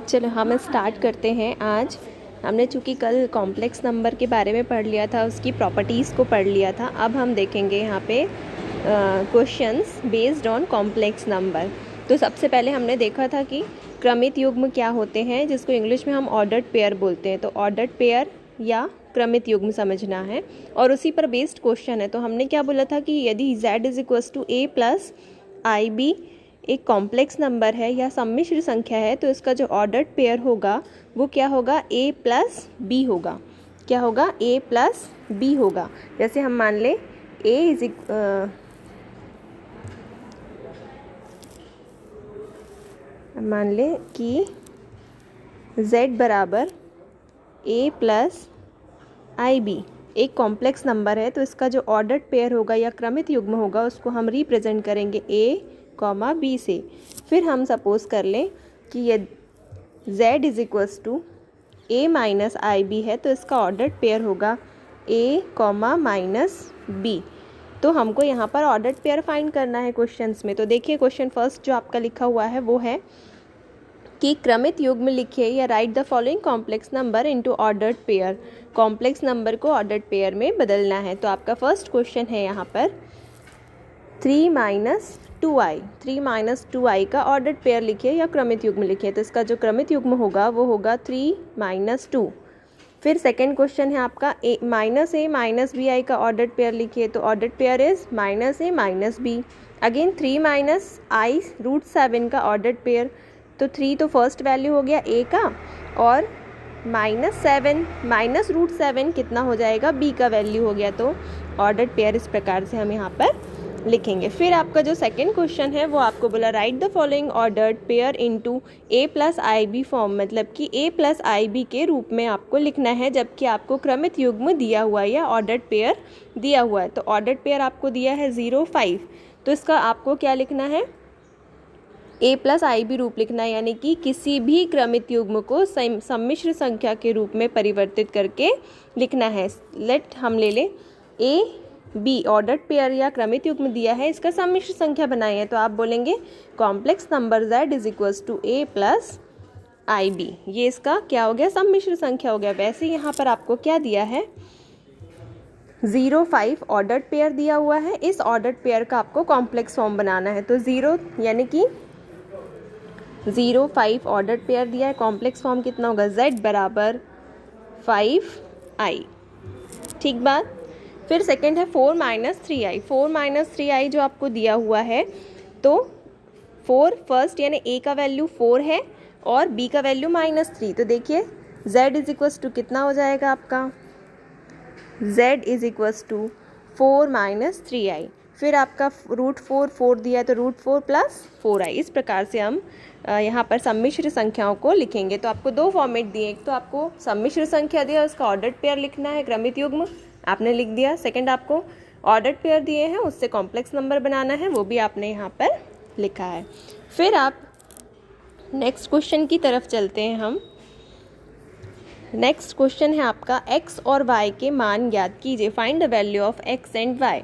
चलो हम स्टार्ट करते हैं। आज हमने चूँकि कल कॉम्प्लेक्स नंबर के बारे में पढ़ लिया था, उसकी प्रॉपर्टीज़ को पढ़ लिया था। अब हम देखेंगे यहाँ पे questions based on complex number. तो सबसे पहले हमने देखा था कि क्रमित युग्म क्या होते हैं, जिसको इंग्लिश में हम ऑर्डर्ड पेयर बोलते हैं। तो ऑर्डर्ड पेयर या क्रमित युग्म समझना है और उसी पर बेस्ड क्वेश्चन है। तो हमने क्या बोला था कि यदि z = a + ib एक कॉम्प्लेक्स नंबर है या सम्मिश्र संख्या है, तो इसका जो ऑर्डर्ड पेयर होगा वो क्या होगा, a + b होगा। क्या होगा, a + b होगा। जैसे हम मान ले मान लें कि z = a + ib एक कॉम्प्लेक्स नंबर है, तो इसका जो ऑर्डर्ड पेयर होगा या क्रमित युग्म होगा उसको हम रिप्रेजेंट करेंगे a, b से। फिर हम सपोज कर लें कि ये z = a - ib है, तो इसका ऑर्डर्ड पेयर होगा a, -b। तो हमको यहाँ पर ऑर्डर्ड पेयर फाइंड करना है क्वेश्चंस में। तो देखिए क्वेश्चन फर्स्ट जो आपका लिखा हुआ है वो है कि क्रमित युग्म लिखिए या right the following complex number into ordered pair. Complex number को ऑर्डर्ड पेयर में बदलना है। तो आपका फर्स्ट क्वेश्चन है यहाँ पर 3 - 2i। 3 - 2i का ऑर्डर्ड पेयर लिखिए या क्रमित युग्म लिखिए। तो इसका जो क्रमित युग्म होगा वो होगा 3 - 2। फिर सेकेंड क्वेश्चन है आपका a - bi का ऑर्डर्ड पेयर लिखिए। तो ordered pair is -a - b। Again 3 - i √7 का ऑर्डर्ड पेयर। तो 3 तो फर्स्ट वैल्यू हो गया a का, और -7 √7 कितना हो जाएगा, b का वैल्यू हो गया। तो ऑर्डर्ड पेयर इस प्रकार से हम यहाँ पर लिखेंगे। फिर आपका जो सेकंड क्वेश्चन है वो आपको बोला right the following ordered pair into a + ib form, मतलब कि a + ib के रूप में आपको लिखना है, जबकि आपको क्रमित युग्म दिया हुआ है या ऑर्डर्ड पेयर दिया हुआ है। तो ऑर्डर्ड पेयर आपको दिया है 0, 5। तो इसका आपको क्या लिखना है, a + ib रूप लिखना है, यानी कि किसी भी क्रमित युग्म को सम्मिश्र संख्या के रूप में परिवर्तित करके लिखना है। लेट हम ले लें a b ऑर्डर्ड पेयर या क्रमित युग्म दिया है, इसका सम्मिश्र संख्या बनाई है। तो आप बोलेंगे complex number z = a + ib। ये इसका क्या हो गया, सम्मिश्र संख्या हो गया। वैसे यहाँ पर आपको क्या दिया है, 0, 5 ऑर्डर्ड पेयर दिया हुआ है। इस ऑर्डर्ड पेयर का आपको कॉम्प्लेक्स फॉर्म बनाना है। तो 0 यानी कि 0, 5 ऑर्डर्ड पेयर दिया है, कॉम्प्लेक्स फॉर्म कितना होगा, z = 5i। ठीक बात। फिर सेकंड है 4 - 3i। 4 - 3i जो आपको दिया हुआ है, तो 4 फर्स्ट यानी a का वैल्यू 4 है और b का वैल्यू -3। तो देखिए z = कितना हो जाएगा आपका, z = 4 - 3i। फिर आपका √4 4 दिया है, तो √4 + 4i। इस प्रकार से हम यहाँ पर सम्मिश्र संख्याओं को लिखेंगे। तो आपको दो फॉर्मेट दिए, एक तो आपको सम्मिश्र संख्या दिया, उसका ऑर्डर्ड पेयर लिखना है, क्रमित युग्म आपने लिख दिया। सेकंड आपको ऑर्डर्ड पेयर दिए हैं, उससे कॉम्प्लेक्स नंबर बनाना है, वो भी आपने यहाँ पर लिखा है। फिर आप नेक्स्ट क्वेश्चन की तरफ चलते हैं हम। नेक्स्ट क्वेश्चन है आपका x और y के मान ज्ञात कीजिए, find the value of x and y।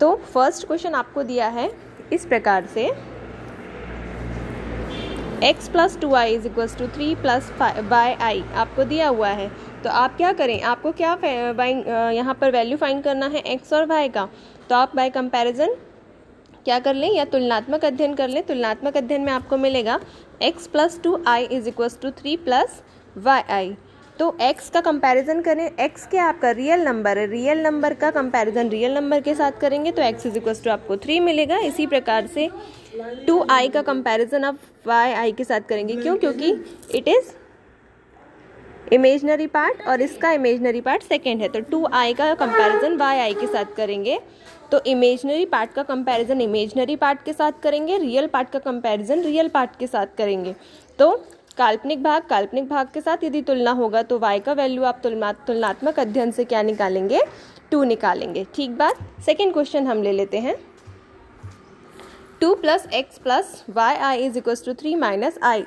तो फर्स्ट क्वेश्चन आपको दिया है इस प्रकार से, x + 2i = 3 + yi आपको दिया हुआ है। तो आप क्या करें, आपको क्या यहाँ पर वैल्यू फाइंड करना है x और y का। तो आप बाय कंपैरिजन क्या कर लें, या तुलनात्मक अध्ययन कर लें। तुलनात्मक अध्ययन में आपको मिलेगा x + 2i = 3 + yi। तो x का कंपैरिजन करें, x क्या आपका रियल नंबर है, रियल नंबर का कंपैरिजन रियल नंबर के साथ करेंगे तो x = आपको 3 मिलेगा। इसी प्रकार से 2i का कंपैरिजन आप yi के साथ करेंगे। क्यों, क्योंकि इट इज़ इमेजनरी पार्ट और इसका इमेजनरी पार्ट सेकेंड है। तो 2i का कंपैरिजन yi के साथ करेंगे। तो इमेजनरी पार्ट का कंपैरिजन इमेजनरी पार्ट के साथ करेंगे, रियल पार्ट का कंपैरिजन रियल पार्ट के साथ करेंगे। तो काल्पनिक भाग के साथ यदि तुलना होगा तो y का वैल्यू आप तुलनात्मक अध्ययन से क्या निकालेंगे, 2 निकालेंगे। ठीक बात। सेकेंड क्वेश्चन हम ले लेते हैं। 2 + x + yi = 3 - i।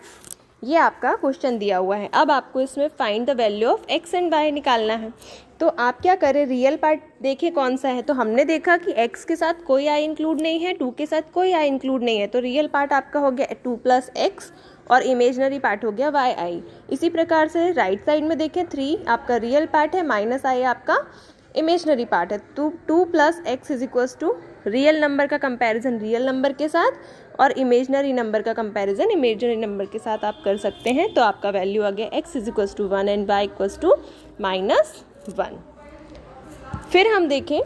ये आपका क्वेश्चन दिया हुआ है। अब आपको इसमें find the value of x and y निकालना है। तो आप क्या करें, रियल पार्ट देखिए कौन सा है। तो हमने देखा कि x के साथ कोई i इंक्लूड नहीं है, 2 के साथ कोई i इंक्लूड नहीं है। तो रियल पार्ट आपका हो गया 2 + x और इमेजनरी पार्ट हो गया वाई आई। इसी प्रकार से राइट साइड में देखें 3 आपका रियल पार्ट है, माइनस आई आपका इमेजनरी पार्ट है। तो 2 plus X is equals to real number का कंपैरिजन रियल नंबर के साथ और इमेजनरी नंबर का कंपैरिजन इमेजनरी नंबर के साथ आप कर सकते हैं। तो आपका वैल्यू आ गया x is equals to 1 and y equals to -1। फिर हम देखें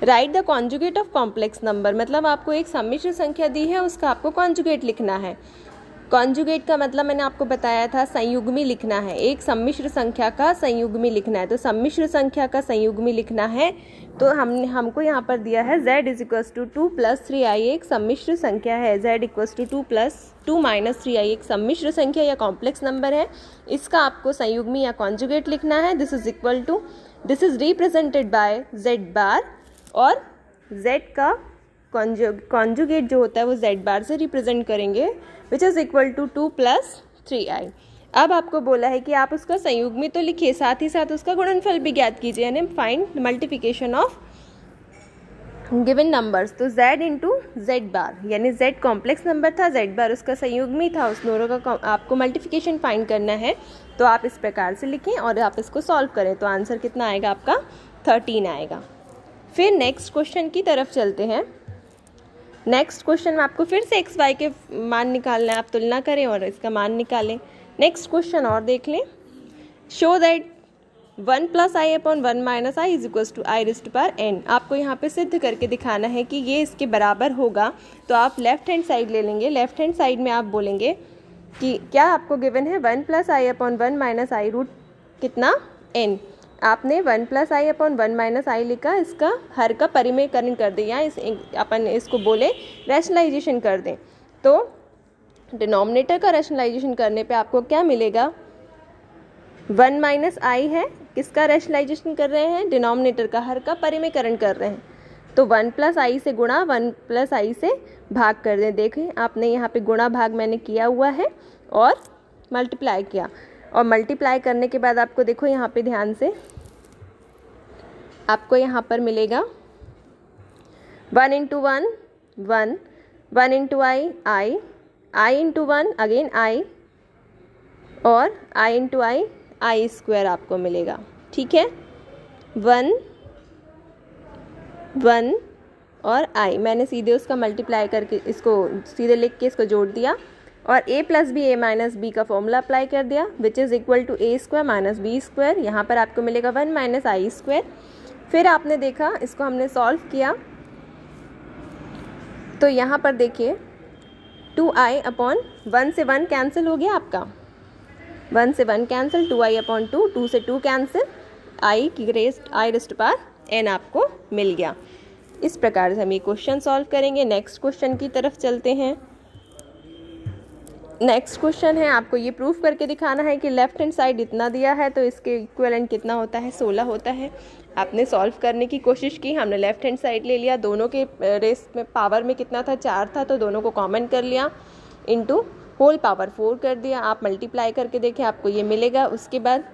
right the conjugate of complex number, मतलब आपको एक सम्मिश्र संख्या दी है, उसका आपको कॉन्जुगेट लिखना है। कॉन्जुगेट का मतलब मैंने आपको बताया था संयुग्मी लिखना है, एक सम्मिश्र संख्या का संयुग्मी लिखना है। तो सम्मिश्र संख्या का संयुग्मी लिखना है तो हमको यहाँ पर दिया है z is equals to 2 + 3i एक सम्मिश्र संख्या है, z इक्वल्स टू 2 + 2 - 3i एक सम्मिश्र संख्या या कॉम्प्लेक्स नंबर है। इसका आपको संयुग्मी या कॉन्जुगेट लिखना है। This is represented by z बार और z का कॉन्जुगेट जो होता है वो z बार से रिप्रेजेंट करेंगे, which is equal to 2 + 3i। अब आपको बोला है कि आप उसका संयुग्मी तो लिखिए, साथ ही साथ उसका गुणनफल भी ज्ञात कीजिए, यानी find multiplication of given numbers. तो z इंटू जेड बार, यानी z कॉम्प्लेक्स नंबर था, z बार उसका संयुग्मी था, उस दोनों का आपको मल्टीप्लिकेशन फाइंड करना है। तो आप इस प्रकार से लिखें और आप इसको सॉल्व करें तो आंसर कितना आएगा आपका 13 आएगा। फिर नेक्स्ट क्वेश्चन की तरफ चलते हैं। नेक्स्ट क्वेश्चन में आपको फिर से एक्स वाई के मान निकालना है, आप तुलना करें और इसका मान निकालें। नेक्स्ट क्वेश्चन और देख लें। Show that 1 + i upon 1 - i is equals to i raised to power n। आपको यहाँ पे सिद्ध करके दिखाना है कि ये इसके बराबर होगा। तो आप लेफ्ट हैंड साइड ले लेंगे, लेफ्ट हैंड साइड में आप बोलेंगे कि क्या आपको गिवन है 1 + i अपॉन 1 - i रूट कितना n। आपने 1 + i अपॉन 1 - i लिखा, इसका हर का परिमेयकरण कर दें या अपन इसको बोले रैशनलाइजेशन कर दें। तो डिनोमिनेटर का रैशनलाइजेशन करने पे आपको क्या मिलेगा, 1 - i है, किसका रैशनलाइजेशन कर रहे हैं, डिनोमिनेटर का, हर का परिमेयकरण कर रहे हैं। तो 1 + i से गुणा 1 + i से भाग कर दें। देखिए आपने यहाँ पे गुणा भाग मैंने किया हुआ है और मल्टीप्लाई किया, और मल्टीप्लाई करने के बाद आपको देखो यहाँ पे ध्यान से आपको यहाँ पर मिलेगा 1 × 1 1, 1 × i × 1 अगेन i, और i × i स्क्वायर आपको मिलेगा। ठीक है, 1 1 और i, मैंने सीधे उसका मल्टीप्लाई करके इसको सीधे लिख के इसको जोड़ दिया और a + b a - b का फॉर्मूला अप्लाई कर दिया, which is equal to a² - b²। यहाँ पर आपको मिलेगा 1 - i²। फिर आपने देखा, इसको हमने सॉल्व किया तो यहाँ पर देखिए 2i अपॉन 1 से 1 कैंसिल हो गया आपका, 1 से 1 कैंसिल, 2i अपॉन 2, 2 से 2 cancel, i raised to power n आपको मिल गया। इस प्रकार से हम ये क्वेश्चन सॉल्व करेंगे। नेक्स्ट क्वेश्चन की तरफ चलते हैं। नेक्स्ट क्वेश्चन है, आपको ये प्रूफ करके दिखाना है कि लेफ्ट हैंड साइड इतना दिया है तो इसके इक्विवेलेंट कितना होता है, 16 होता है। आपने सॉल्व करने की कोशिश की, हमने लेफ्ट हैंड साइड ले लिया, दोनों के रेस में पावर में कितना था, 4 था, तो दोनों को कॉमन कर लिया, इनटू होल पावर 4 कर दिया। आप मल्टीप्लाई करके देखें, आपको ये मिलेगा। उसके बाद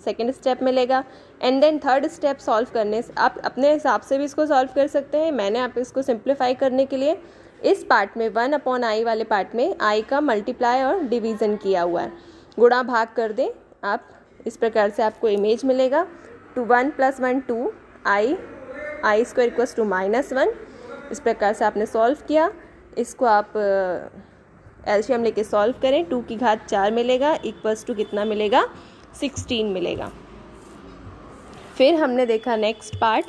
सेकेंड स्टेप मिलेगा and then third step solve करने से आप अपने हिसाब से भी इसको सॉल्व कर सकते हैं। मैंने आप इसको सिंप्लीफाई करने के लिए इस पार्ट में 1 अपॉन i वाले पार्ट में i का मल्टीप्लाई और डिवीज़न किया हुआ है, गुणा भाग कर दें आप। इस प्रकार से आपको इमेज मिलेगा 1 + 1 2 i² इक्वल्स टू -1। इस प्रकार से आपने सॉल्व किया। इसको आप एलसीएम लेके सॉल्व करें, 2 की घात 4 मिलेगा, इक्वल्स टू कितना मिलेगा, 16 मिलेगा। फिर हमने देखा नेक्स्ट पार्ट।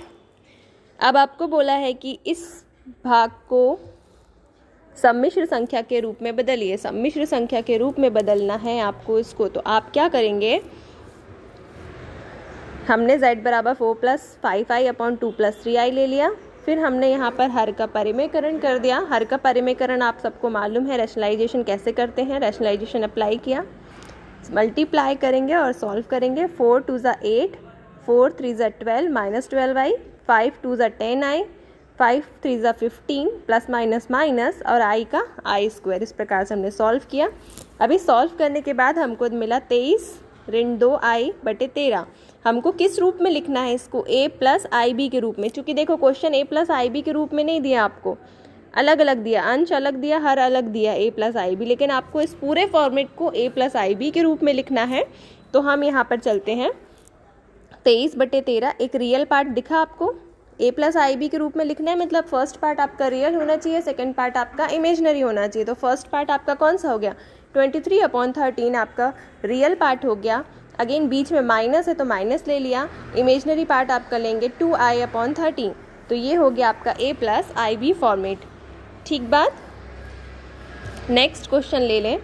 अब आपको बोला है कि इस भाग को सम्मिश्र संख्या के रूप में बदलिए, सम्मिश्र संख्या के रूप में बदलना है आपको इसको। तो आप क्या करेंगे, हमने z बराबर 4 + 5i अपॉन 2 + 3i ले लिया। फिर हमने यहाँ पर हर का परिमेयकरण कर दिया। हर का परिमेयकरण आप सबको मालूम है रैशनलाइजेशन कैसे करते हैं, रैशनलाइजेशन अप्लाई किया, मल्टीप्लाई करेंगे और सॉल्व करेंगे। 4 × 2 = 8, 4 × 3 = 12 -12i, 5 × 2 = 10i, 5 × 3 = 15 plus minus minus और i का i²। इस प्रकार से हमने सॉल्व किया। अभी सॉल्व करने के बाद हमको मिला 23 ऋण 2i/13। हमको किस रूप में लिखना है इसको, a + ib के रूप में। चूँकि देखो क्वेश्चन a + ib के रूप में नहीं दिया आपको, अलग अलग दिया, अंश अलग दिया, हर अलग दिया a प्लस आई बी, लेकिन आपको इस पूरे फॉर्मेट को a प्लस आई बी के रूप में लिखना है। तो हम यहाँ पर चलते हैं 23/13। एक रियल पार्ट दिखा आपको, a प्लस आई बी के रूप में लिखना है, मतलब फर्स्ट पार्ट आपका रियल होना चाहिए, सेकेंड पार्ट आपका इमेजनरी होना चाहिए। तो फर्स्ट पार्ट आपका कौन सा हो गया, 23/13 आपका रियल पार्ट हो गया। अगेन बीच में माइनस है तो माइनस ले लिया, इमेजनरी पार्ट आपका लेंगे 2i/13। तो ये हो गया आपका a plus I B format. ठीक बात। नेक्स्ट क्वेश्चन ले लें।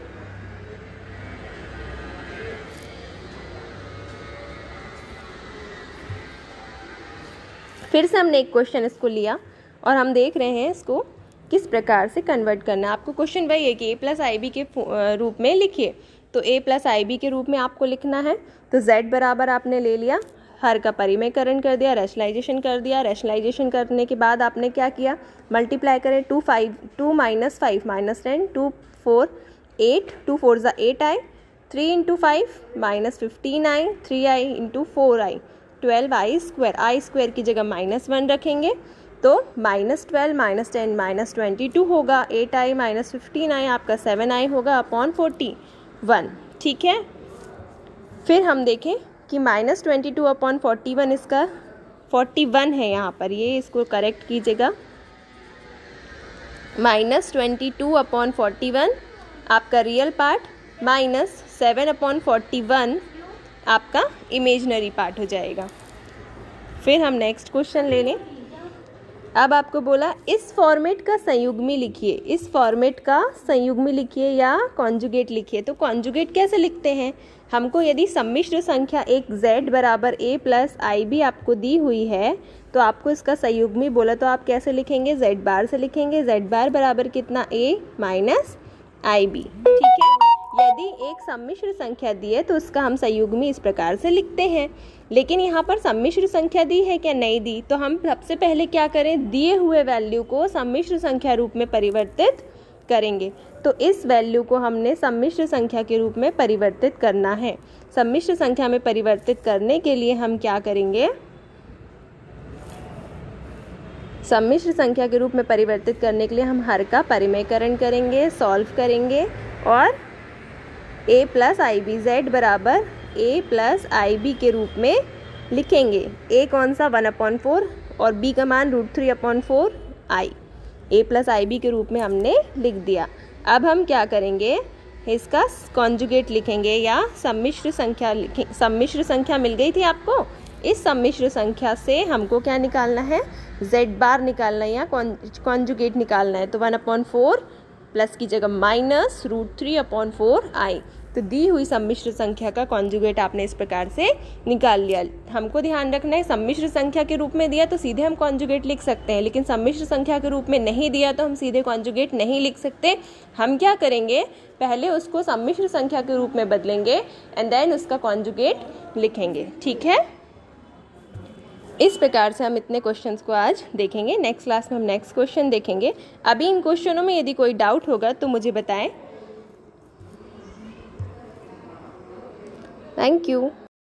फिर से हमने एक क्वेश्चन इसको लिया और हम देख रहे हैं इसको किस प्रकार से कन्वर्ट करना है। आपको क्वेश्चन वही है कि a प्लस आई बी के रूप में लिखिए। तो a प्लस आई बी के रूप में आपको लिखना है। तो z बराबर आपने ले लिया, हर का परिमेयकरण कर दिया, रैशनलाइजेशन कर दिया। रैशनलाइजेशन करने के बाद आपने क्या किया, मल्टीप्लाई करें 2 5 2 माइनस 5 माइनस 10 2 4 8 2 4 ज़ा 8i 3 into 5 minus 15i 3i into 4i 12i square. I square की जगह -1 रखेंगे तो -12 -10 -22 होगा। 8i माइनस 15i आपका 7i होगा अपॉन 41। ठीक है। फिर हम देखें कि -22 अपॉन 41 इसका 41 है यहाँ पर, ये इसको करेक्ट कीजिएगा। -22 अपॉन 41 आपका रियल पार्ट, -7 अपॉन 41 आपका इमेजनरी पार्ट हो जाएगा। फिर हम नेक्स्ट क्वेश्चन ले लें। अब आपको बोला इस फॉर्मेट का संयुग्मी लिखिए, इस फॉर्मेट का संयुग्मी लिखिए या कॉन्जुगेट लिखिए। तो कॉन्जुगेट कैसे लिखते हैं, हमको यदि सम्मिश्र संख्या एक z बराबर a प्लस आई बी आपको दी हुई है तो आपको इसका संयुग्मी बोला तो आप कैसे लिखेंगे, z बार से लिखेंगे। z बार बराबर कितना, a माइनस आई बी। ठीक है। यदि एक सम्मिश्र संख्या दी है तो उसका हम संयुग्मी इस प्रकार से लिखते हैं। लेकिन यहाँ पर सम्मिश्र संख्या दी है क्या, नहीं दी। तो हम सबसे पहले क्या करें, दिए हुए वैल्यू को सम्मिश्र संख्या रूप में परिवर्तित करेंगे। तो इस वैल्यू को हमने सम्मिश्र संख्या के रूप में परिवर्तित करना है। सम्मिश्र संख्या में परिवर्तित करने के लिए हम क्या करेंगे, सम्मिश्र संख्या के रूप में परिवर्तित करने के लिए हम हर का परिमेयकरण करेंगे, सॉल्व करेंगे और a plus I B, z बराबर a प्लस आई बी के रूप में लिखेंगे। a कौन सा, 1/4 और b का मान √3/4 i। a plus I B के रूप में हमने लिख दिया। अब हम क्या करेंगे, इसका कॉन्जुगेट लिखेंगे या सम्मिश्र संख्या लिखें। सम्मिश्र संख्या मिल गई थी आपको, इस सम्मिश्र संख्या से हमको क्या निकालना है, z बार निकालना है या कॉन्जुगेट निकालना है। तो 1/4 प्लस की जगह माइनस √3/4 i। तो दी हुई सम्मिश्र संख्या का कॉन्जुगेट आपने इस प्रकार से निकाल लिया। हमको ध्यान रखना है, सम्मिश्र संख्या के रूप में दिया तो सीधे हम कॉन्जुगेट लिख सकते हैं, लेकिन सम्मिश्र संख्या के रूप में नहीं दिया तो हम सीधे कॉन्जुगेट नहीं लिख सकते। हम क्या करेंगे, पहले उसको सम्मिश्र संख्या के रूप में बदलेंगे एंड देन उसका कॉन्जुगेट लिखेंगे। ठीक है। इस प्रकार से हम इतने क्वेश्चंस को आज देखेंगे। नेक्स्ट क्लास में हम नेक्स्ट क्वेश्चन देखेंगे। अभी इन क्वेश्चनों में यदि कोई डाउट होगा तो मुझे बताएं। Thank you.